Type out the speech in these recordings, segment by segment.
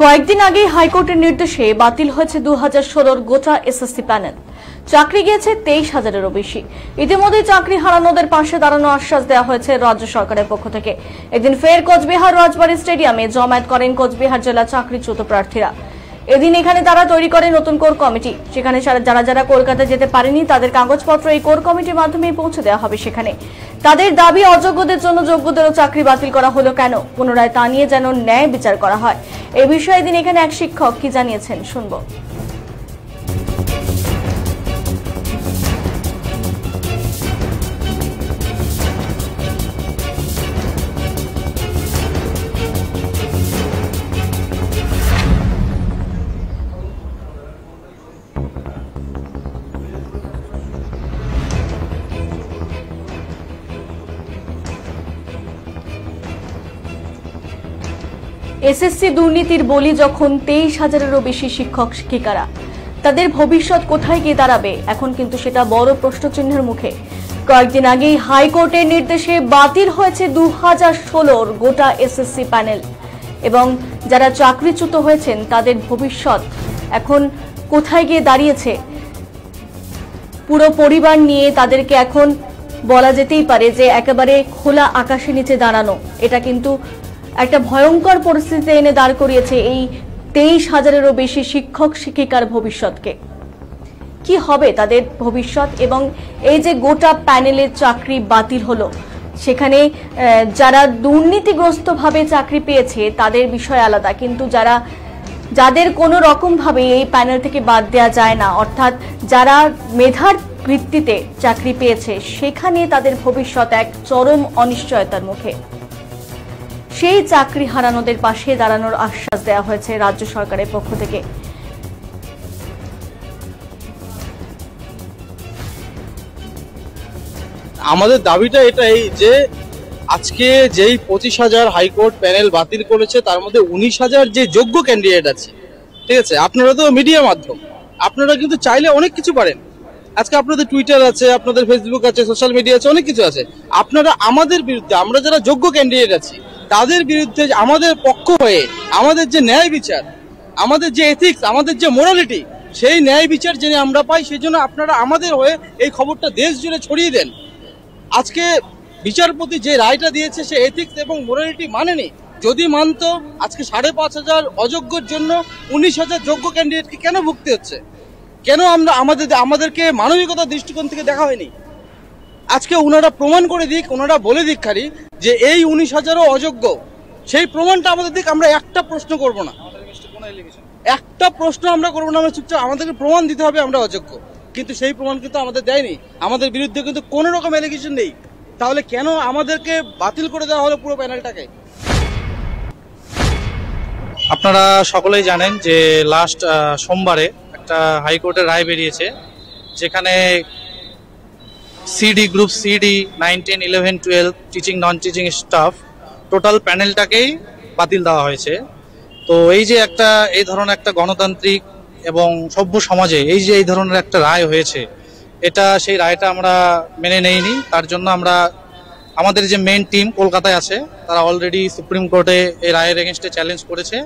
কয়েকদিন আগেই হাইকোর্টের নির্দেশে বাতিল হয়েছে 2016 গোটা এসএসসি প্যানেল। চাকরি গিয়েছে 23,000-এরও বেশি। ইতিমধ্যে চাকরি হারানোদের পাশে দাঁড়ানো আশ্বাস দেওয়া হয়েছে রাজ্য সরকারের পক্ষ থেকে। এদিন ফের কোচবিহার রাজবাড়ী স্টেডিয়ামে জমায়েত করেন কোচবিহার জেলা চাকরিচ্যুত প্রার্থীরা। এদিন এখানে তারা তৈরি করে নতুন কোর কমিটি। সেখানে যারা কলকাতা যেতে পারেনি তাদের কাগজপত্র এই কোর কমিটির মাধ্যমে পৌঁছে দেওয়া হবে। সেখানে তাদের দাবি, অযোগ্যদের জন্য যোগ্যদেরও চাকরি বাতিল করা হলো কেন, পুনরায় তা নিয়ে যেন ন্যায় বিচার করা হয়। এই বিষয়ে এদিন এখানে এক শিক্ষক কি জানিয়েছেন শুনবো। এসএসসি দুর্নীতির বলি যখন 23,000-এরও বেশি শিক্ষক শিক্ষিকারা, তাদের ভবিষ্যৎ কোথায় গিয়ে দাঁড়াবে এখন কিন্তু সেটা বড় প্রশ্নচিহ্নের মুখে। কয়েকদিন আগেই হাইকোর্টের নির্দেশে বাতিল হয়েছে 2016 গোটা এসএসসি প্যানেল এবং যারা চাকরিচ্যুত হয়েছেন তাদের ভবিষ্যৎ এখন কোথায় গিয়ে দাঁড়িয়েছে। পুরো পরিবার নিয়ে তাদেরকে এখন বলা যেতেই পারে যে একেবারে খোলা আকাশের নিচে দাঁড়ানো। এটা কিন্তু একটা ভয়ঙ্কর পরিস্থিতিতে এনে দাঁড় করিয়েছে এই 23,000-এরও বেশি শিক্ষক শিক্ষিকার ভবিষ্যৎকে। কি হবে তাদের ভবিষ্যৎ? এবং এই যে গোটা প্যানেলের চাকরি বাতিল হলো, সেখানে যারা দুর্নীতিগ্রস্তভাবে চাকরি পেয়েছে তাদের বিষয় আলাদা, কিন্তু যাদের কোনো রকম ভাবে এই প্যানেল থেকে বাদ দেওয়া যায় না, অর্থাৎ যারা মেধার ভিত্তিতে চাকরি পেয়েছে, সেখানে তাদের ভবিষ্যৎ এক চরম অনিশ্চয়তার মুখে। সেই চাকরি হারানোদের পাশে দাঁড়ানোর আশ্বাস দেওয়া হয়েছে রাজ্য সরকারের পক্ষ থেকে। আমাদের দাবিটা এটাই যে আজকে যেই 25,000 হাইকোর্ট প্যানেল বাতিল করেছে তার মধ্যে 19,000 যে যোগ্য ক্যান্ডিডেট আছে, ঠিক আছে, আপনারা তো মিডিয়া মাধ্যম, আপনারা কিন্তু চাইলে অনেক কিছু পারেন। আজকে আপনাদের টুইটার আছে, আপনাদের ফেসবুক আছে, সোশ্যাল মিডিয়া আছে, অনেক কিছু আছে। আপনারা আমাদের বিরুদ্ধে, আমরা যারা যোগ্য ক্যান্ডিডেট আছি তাদের বিরুদ্ধে আমাদের পক্ষ হয়ে আমাদের যে ন্যায় বিচার, আমাদের যে এথিক্স, আমাদের যে মোরালিটি, সেই ন্যায় বিচার জেনে আমরা পাই। সেই জন্য আপনারা আমাদের হয়ে এই খবরটা দেশ জুড়ে ছড়িয়ে দেন। আজকে বিচারপতি যে রায়টা দিয়েছে সে এথিক্স এবং মোরালিটি মানেনি। যদি মানতো আজকে 5,500 অযোগ্যর জন্য 19,000 যোগ্য ক্যান্ডিডেটকে কেন ভুগতে হচ্ছে? কেন আমাদেরকে মানবিকতার দৃষ্টিকোণ থেকে দেখা হয়নি? আজকে ওনারা প্রমাণ করে দিক, ওনারা বলে দিক খালি যে এই 19,000ও অযোগ্য, সেই প্রমাণটা আমাদের দিক। আমরা একটা প্রশ্ন করব না, একটা প্রশ্ন আমরা করবো না, আমরা চুপচাপ, আমাদেরকে প্রমাণ দিতে হবে আমরা অযোগ্য। কিন্তু সেই প্রমাণ কিন্তু আমাদের দেয়নি, আমাদের বিরুদ্ধে কিন্তু কোনো রকম অ্যালিগেশন নেই। তাহলে কেন আমাদেরকে বাতিল করে দেওয়া হলো পুরো প্যানেলটাকে? আপনারা সকলেই জানেন যে লাস্ট সোমবারে একটা হাইকোর্টের রায় বেরিয়েছে, যেখানে C D group C D 9, 10, 11, 12 teaching non teaching staff total প্যানেলটাকেই বাতিল দেওয়া হয়েছে। তো এই যে এই ধরনের একটা গণতান্ত্রিক এবং সভ্য সমাজে এই ধরনের একটা রায় হয়েছে, সেই রায়টা আমরা মেনে নেইনি। তার জন্য আমাদের যে মেইন টিম কলকাতায় আছে, তারা অলরেডি সুপ্রিম কোর্টে এই রায়ের এগেনস্টে চ্যালেঞ্জ করেছে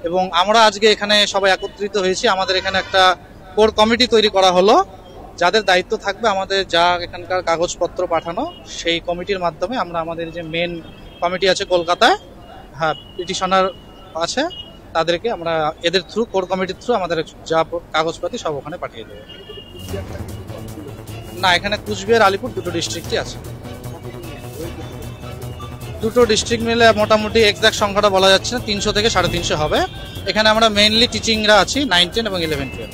এবং আমরা আজকে এখানে সবাই একত্রিত হয়েছি। আমাদের এখানে একটা কোর কমিটি তৈরি করা হলো, যাদের দায়িত্ব থাকবে আমাদের যা এখানকার কাগজপত্র পাঠানো, সেই কমিটির মাধ্যমে আমরা আমাদের যে মেন কমিটি আছে কলকাতায়, হ্যাঁ, পিটিশনার আছে, তাদেরকে আমরা এদের থ্রু, কোর কমিটির থ্রু আমাদের যা কাগজপাতি সব ওখানে পাঠিয়ে দেবো। না, এখানে কুচবিহার, আলিপুর দুটো ডিস্ট্রিক্টই আছে। দুটো ডিস্ট্রিক্ট মিলে মোটামুটি এক্সাক্ট সংখ্যাটা বলা যাচ্ছে না, 300 থেকে 350 হবে। এখানে আমরা মেইনলি টিচিংরা আছি 9, 10 এবং 11, 12।